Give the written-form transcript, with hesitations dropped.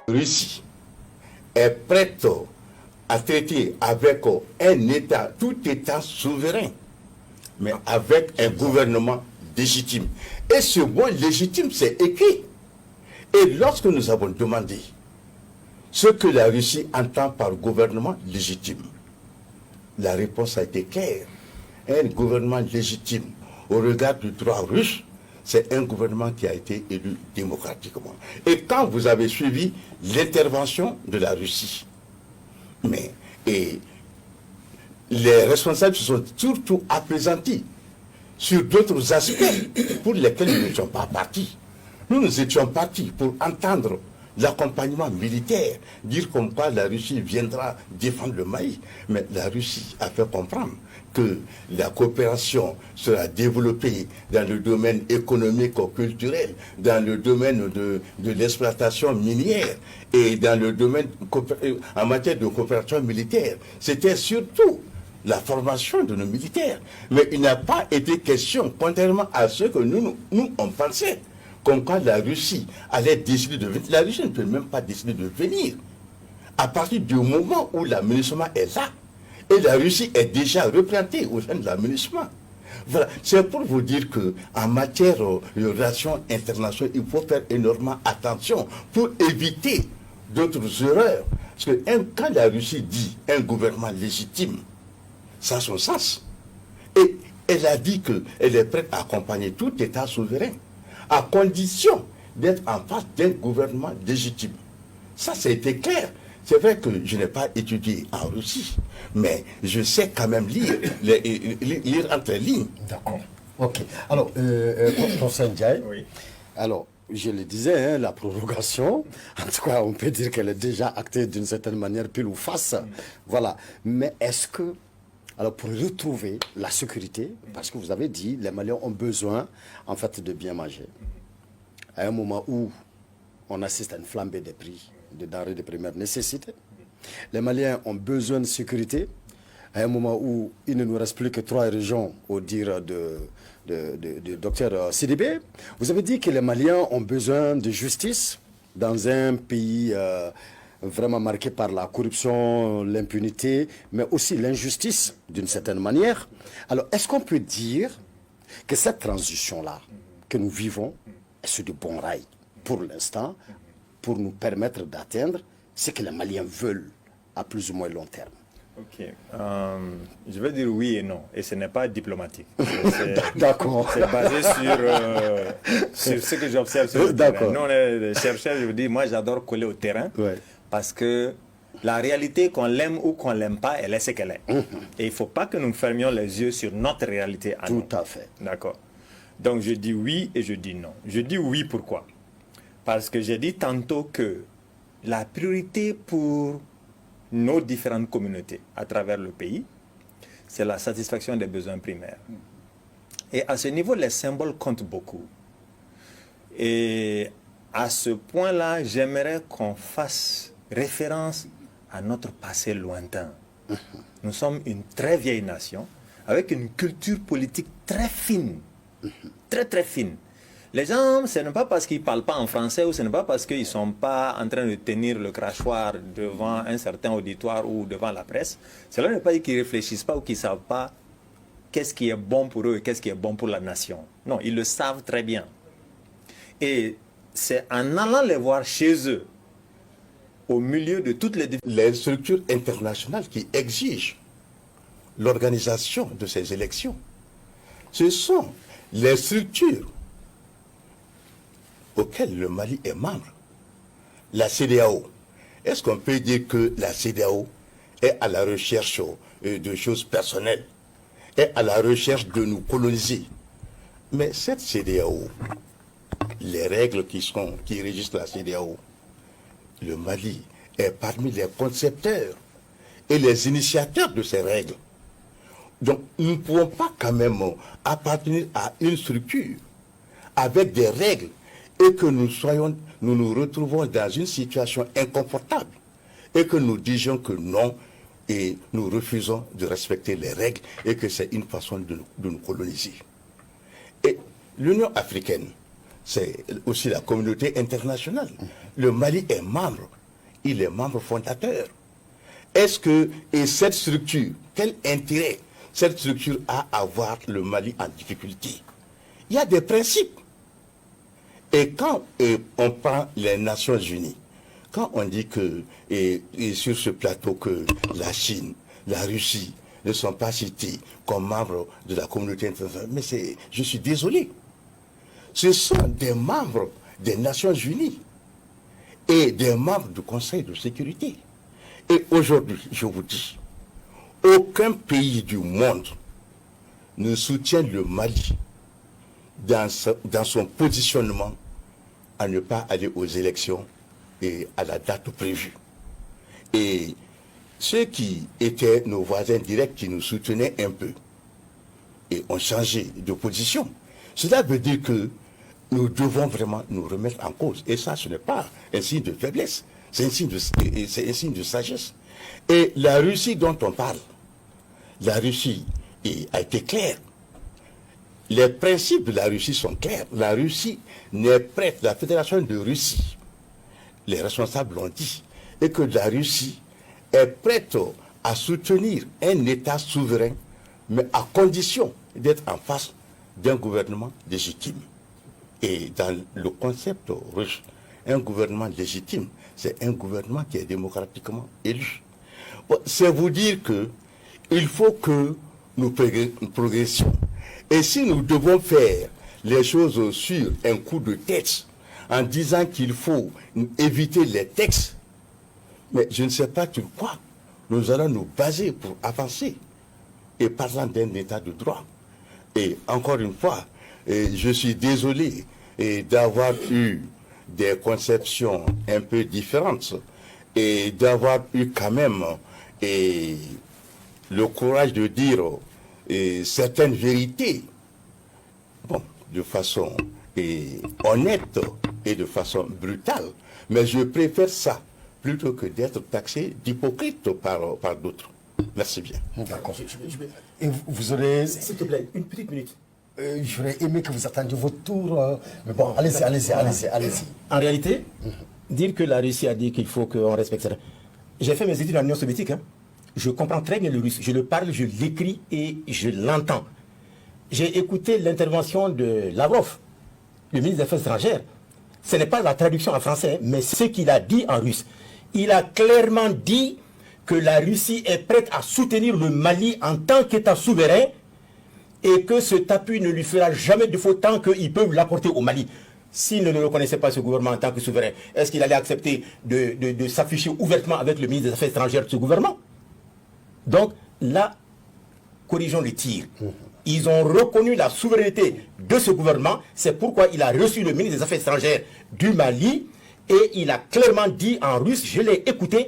Russie est prête à traiter avec un État, tout État souverain, mais avec un gouvernement légitime. Et ce mot légitime, c'est écrit. Et lorsque nous avons demandé ce que la Russie entend par gouvernement légitime, la réponse a été claire. Un gouvernement légitime au regard du droit russe, c'est un gouvernement qui a été élu démocratiquement. Et quand vous avez suivi l'intervention de la Russie, et les responsables se sont surtout apaisantis sur d'autres aspects pour lesquels nous n'étions pas partis. Nous étions partis pour entendre l'accompagnement militaire, dire comme quoi la Russie viendra défendre le Mali. Mais la Russie a fait comprendre que la coopération sera développée dans le domaine économique ou culturel, dans le domaine de l'exploitation minière et dans le domaine en matière de coopération militaire. C'était surtout la formation de nos militaires. Mais il n'a pas été question, contrairement à ce que nous on pensait, comme quand la Russie allait décider de venir. La Russie ne peut même pas décider de venir. À partir du moment où l'aménagement est là, et la Russie est déjà représentée au sein de l'aménagement. Voilà, c'est pour vous dire qu'en matière de relations internationales, il faut faire énormément attention pour éviter d'autres erreurs. Parce que quand la Russie dit un gouvernement légitime, ça a son sens. Et elle a dit qu'elle est prête à accompagner tout État souverain, à condition d'être en face d'un gouvernement légitime. Ça, c'était clair. C'est vrai que je n'ai pas étudié en Russie, mais je sais quand même lire entre les lignes. D'accord. Ok. Alors, professeur Ndiaye, oui. Alors, je le disais, la prorogation, en tout cas, on peut dire qu'elle est déjà actée d'une certaine manière, pile ou face. Voilà. Mais est-ce que, alors pour retrouver la sécurité, parce que vous avez dit, les Maliens ont besoin, en fait, de bien manger. À un moment où on assiste à une flambée des prix de denrées de première nécessité, les Maliens ont besoin de sécurité. À un moment où il ne nous reste plus que 3 régions, au dire de docteur Sidibé, vous avez dit que les Maliens ont besoin de justice dans un pays vraiment marqué par la corruption, l'impunité, mais aussi l'injustice d'une certaine manière. Alors, est-ce qu'on peut dire que cette transition-là que nous vivons est sur de bons rails pour l'instant, pour nous permettre d'atteindre ce que les Maliens veulent à plus ou moins long terme? Ok. Je vais dire oui et non. Et ce n'est pas diplomatique. D'accord. C'est basé sur ce que j'observe sur le terrain. Nous, on est des chercheurs, je vous dis, moi j'adore coller au terrain. Ouais. Parce que la réalité, qu'on l'aime ou qu'on l'aime pas, elle est ce qu'elle est. Et il ne faut pas que nous fermions les yeux sur notre réalité à nous. Tout à fait. D'accord. Donc je dis oui et je dis non. Je dis oui pourquoi? Parce que j'ai dit tantôt que la priorité pour nos différentes communautés à travers le pays, c'est la satisfaction des besoins primaires. Et à ce niveau, les symboles comptent beaucoup. Et à ce point-là, j'aimerais qu'on fasse référence à notre passé lointain. Nous sommes une très vieille nation, avec une culture politique très fine, très très fine. Les gens, ce n'est pas parce qu'ils ne parlent pas en français ou ce n'est pas parce qu'ils ne sont pas en train de tenir le crachoir devant un certain auditoire ou devant la presse. Cela ne veut pas dire qu'ils ne réfléchissent pas ou qu'ils ne savent pas qu'est-ce qui est bon pour eux et qu'est-ce qui est bon pour la nation. Non, ils le savent très bien. Et c'est en allant les voir chez eux, au milieu de toutes les structures internationales qui exigent l'organisation de ces élections. Ce sont les structures auquel le Mali est membre. La CEDEAO. Est-ce qu'on peut dire que la CEDEAO est à la recherche de choses personnelles, est à la recherche de nous coloniser? Mais cette CEDEAO, les règles qui régissent la CEDEAO, le Mali est parmi les concepteurs et les initiateurs de ces règles. Donc, nous ne pouvons pas quand même appartenir à une structure avec des règles et que nous nous retrouvons dans une situation inconfortable et que nous disions que non et nous refusons de respecter les règles et que c'est une façon de nous coloniser. Et l'Union africaine, c'est aussi la communauté internationale. Le Mali est membre il est membre fondateur. Est-ce que, et cette structure, quel intérêt cette structure a à voir le Mali en difficulté? Il y a des principes. Et quand on prend les Nations Unies, quand on dit que, et sur ce plateau, que la Chine, la Russie ne sont pas cités comme membres de la communauté internationale, mais je suis désolé. Ce sont des membres des Nations Unies et des membres du Conseil de sécurité. Et aujourd'hui, je vous dis, aucun pays du monde ne soutient le Mali dans son positionnement à ne pas aller aux élections et à la date prévue. Et ceux qui étaient nos voisins directs, qui nous soutenaient un peu, et ont changé de position, cela veut dire que nous devons vraiment nous remettre en cause. Et ça, ce n'est pas un signe de faiblesse, c'est un signe de sagesse. Et la Russie dont on parle, la Russie a été claire. Les principes de la Russie sont clairs. La Russie n'est prête, la Fédération de Russie, les responsables l'ont dit, et que la Russie est prête à soutenir un État souverain, mais à condition d'être en face d'un gouvernement légitime. Et dans le concept russe, un gouvernement légitime, c'est un gouvernement qui est démocratiquement élu. Bon, c'est vous dire que il faut que nous progressions. Et si nous devons faire les choses sur un coup de tête, en disant qu'il faut éviter les textes, mais je ne sais pas sur quoi nous allons nous baser pour avancer. Et parlant d'un état de droit. Et encore une fois, je suis désolé d'avoir eu des conceptions un peu différentes et d'avoir eu quand même le courage de dire certaines vérités, bon, de façon honnête et de façon brutale. Mais je préfère ça plutôt que d'être taxé d'hypocrite par d'autres. Merci bien. D'accord. Et vous aurez... S'il te plaît, une petite minute. J'aurais aimé que vous attendiez votre tour. Mais bon, allez-y. En réalité, dire que la Russie a dit qu'il faut qu'on respecte ça. J'ai fait mes études en Union soviétique. Hein. Je comprends très bien le russe. Je le parle, je l'écris et je l'entends. J'ai écouté l'intervention de Lavrov, le ministre des Affaires étrangères. Ce n'est pas la traduction en français, mais ce qu'il a dit en russe. Il a clairement dit que la Russie est prête à soutenir le Mali en tant qu'État souverain et que cet appui ne lui fera jamais de faute tant qu'ils peuvent l'apporter au Mali. S'il ne reconnaissait pas ce gouvernement en tant que souverain, est-ce qu'il allait accepter de s'afficher ouvertement avec le ministre des Affaires étrangères de ce gouvernement? Donc là, corrigeons les tirs. Ils ont reconnu la souveraineté de ce gouvernement. C'est pourquoi il a reçu le ministre des Affaires étrangères du Mali et il a clairement dit en russe, je l'ai écouté,